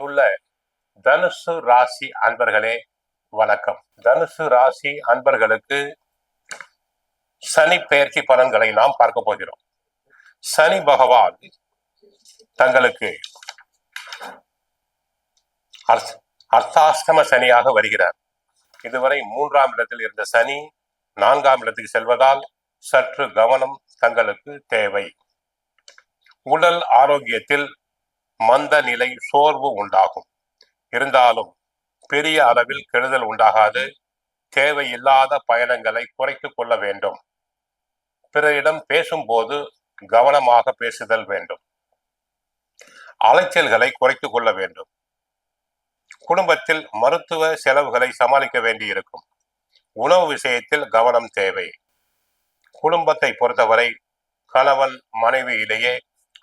அன்புள்ள தனுசு ராசி அன்பர்களே வணக்கம். தனுசு ராசி அன்பர்களுக்கு சனி பெயர்ச்சி பலன்களை நாம் பார்க்க போகிறோம். சனி பகவான் தங்களுக்கு அர்த்தாஷ்டம சனியாக வருகிறார். இதுவரை 3ஆம் இடத்தில் இருந்த சனி 4ஆம் இடத்துக்கு செல்வதால் சற்று கவனம் தங்களுக்கு தேவை. உடல் ஆரோக்கியத்தில் மந்த நிலை, சோர்வு உண்டாகும். இருந்தாலும் பெரிய அளவில் கெடுதல் உண்டாகாது. தேவையில்லாத பயணங்களை குறைத்துக் கொள்ள வேண்டும். பிறரிடம் பேசும்போது கவனமாக பேசுதல் வேண்டும். அலைச்சல்களை குறைத்துக் கொள்ள வேண்டும். குடும்பத்தில் மருத்துவ செலவுகளை சமாளிக்க வேண்டியிருக்கும். உணவு விஷயத்தில் கவனம் தேவை. குடும்பத்தை பொறுத்தவரை கணவன் மனைவியிலேயே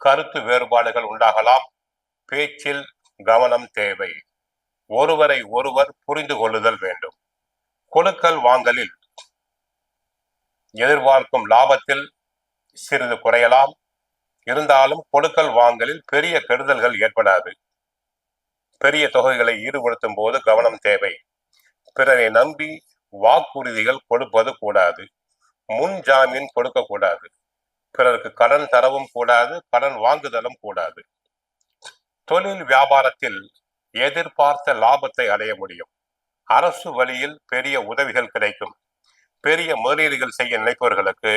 கருத்து வேறுபாடுகள் உண்டாகலாம். பேச்சில் கவனம் தேவை. ஒருவரை ஒருவர் புரிந்து கொள்ளுதல் வேண்டும். கொடுக்கல் வாங்கலில் எதிர்பார்க்கும் லாபத்தில் சிறிது குறையலாம். இருந்தாலும் கொடுக்கல் வாங்கலில் பெரிய கெடுதல்கள் ஏற்படாது. பெரிய தொகைகளை ஈடுபடுத்தும் போது கவனம் தேவை. பிறரை நம்பி வாக்குறுதிகள் கொடுப்பது கூடாது. முன் ஜாமீன் கொடுக்க கூடாது. பிறருக்கு கடன் தரவும் கூடாது, கடன் வாங்குதலும் கூடாது. தொழில் வியாபாரத்தில் எதிர்பார்த்த லாபத்தை அடைய முடியும். அரசு வழியில் பெரிய உதவிகள் கிடைக்கும். பெரிய முதலீடுகள் செய்ய நினைப்பவர்களுக்கு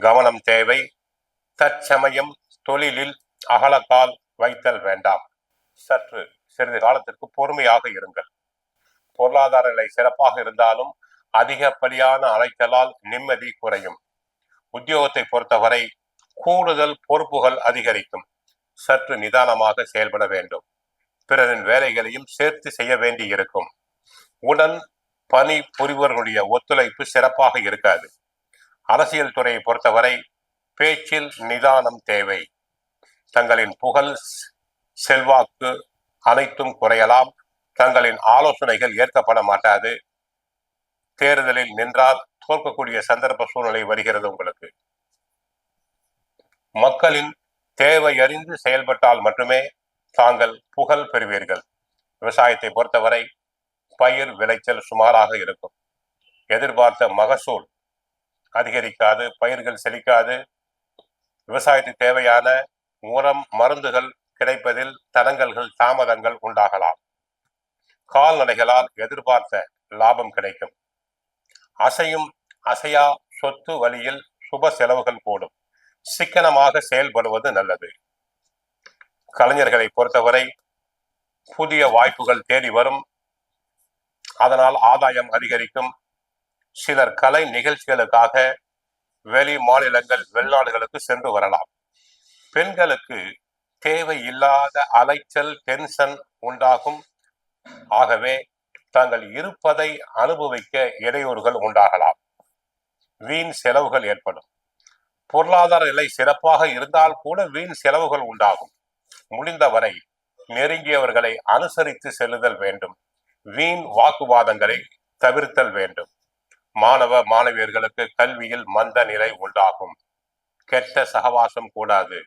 கவனம் தேவை. தற்சமயம் தொழிலில் அகலக்கால் வைத்தல் வேண்டாம். சற்று சிறிது காலத்திற்கு பொறுமையாக இருங்கள். பொருளாதார நிலை சிறப்பாக இருந்தாலும் அதிகப்படியான அலைச்சலால் நிம்மதி குறையும். உத்தியோகத்தை பொறுத்தவரை கூடுதல் பொறுப்புகள் அதிகரிக்கும். சற்று நிதானமாக செயல்பட வேண்டும். பிறரின் வேலைகளையும் சேர்த்து செய்ய வேண்டி இருக்கும். உடன் பணி புரிவர்களுடைய ஒத்துழைப்பு சிறப்பாக இருக்காது. அரசியல் துறையை பொறுத்தவரை பேச்சில் நிதானம் தேவை. தங்களின் புகழ், செல்வாக்கு அனைத்தும் குறையலாம். தங்களின் ஆலோசனைகள் ஏற்கப்பட மாட்டாது. தேர்தலில் நின்றால் தோற்கக்கூடிய சந்தர்ப்ப சூழ்நிலை வருகிறது உங்களுக்கு. மக்களின் தேவை அறிந்து செயல்பட்டால் மட்டுமே தாங்கள் புகழ் பெறுவீர்கள். விவசாயத்தை பொறுத்தவரை பயிர் விளைச்சல் சுமாராக இருக்கும். எதிர்பார்த்த மகசூல் அதிகரிக்காது. பயிர்கள் செழிக்காது. விவசாயத்துக்கு தேவையான உரம், மருந்துகள் கிடைப்பதில் தடங்கல்கள், தாமதங்கள் உண்டாகலாம். கால்நடைகளால் எதிர்பார்த்த லாபம் கிடைக்கும். அசையும் அசையா சொத்து வழியில் சுப செலவுகள் கூடும். சிக்கனமாக செயல்படுவது நல்லது. கலைஞர்களை பொறுத்தவரை புதிய வாய்ப்புகள் தேடி வரும். அதனால் ஆதாயம் அதிகரிக்கும். சிலர் கலை நிகழ்ச்சிகளுக்காக வெளி மாநிலங்கள், வெளிநாடுகளுக்கு சென்று வரலாம். பெண்களுக்கு தேவையில்லாத அலைச்சல், டென்ஷன் உண்டாகும். ஆகவே தாங்கள் இருப்பதை அனுபவிக்க இடையூறுகள் உண்டாகலாம். வீண் செலவுகள் ஏற்படும். பொருளாதார நிலை சிறப்பாக இருந்தால் கூட வீண் செலவுகள் உண்டாகும். முடிந்தவரை நெருங்கியவர்களை அனுசரித்து செல்லுதல் வேண்டும். வீண் வாக்குவாதங்களை தவிர்த்தல் வேண்டும். மாணவ மாணவியர்களுக்கு கல்வியில் மந்த நிலை உண்டாகும். கெட்ட சகவாசம் கூடாது.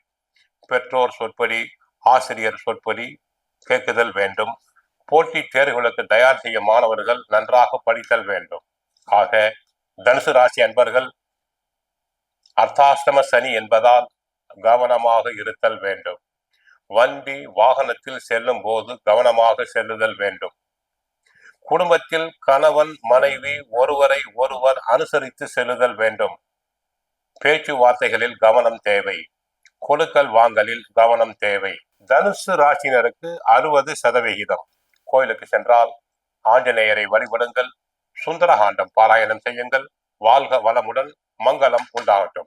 பெற்றோர் சொற்படி, ஆசிரியர் சொற்படி கேட்குதல் வேண்டும். போட்டி தேர்வுகளுக்கு தயார் செய்ய மாணவர்கள் நன்றாக படித்தல் வேண்டும். ஆக தனுசு ராசி அன்பர்கள் அர்த்தாஷ்டம சனி என்பதால் கவனமாக இருத்தல் வேண்டும். வண்டி வாகனத்தில் செல்லும் போது கவனமாக செல்லுதல் வேண்டும். குடும்பத்தில் கணவன் மனைவி ஒருவரை ஒருவர் அனுசரித்து செல்லுதல் வேண்டும். பேச்சுவார்த்தைகளில் கவனம் தேவை. கொடுக்கல் வாங்கலில் கவனம் தேவை. தனுசு ராசினருக்கு 60%. கோயிலுக்கு சென்றால் ஆஞ்சநேயரை வழிபடுங்கள். சுந்தரகாண்டம் பாராயணம் செய்யுங்கள். வாழ்க வளமுடன். மங்களம் உண்டாகட்டும்.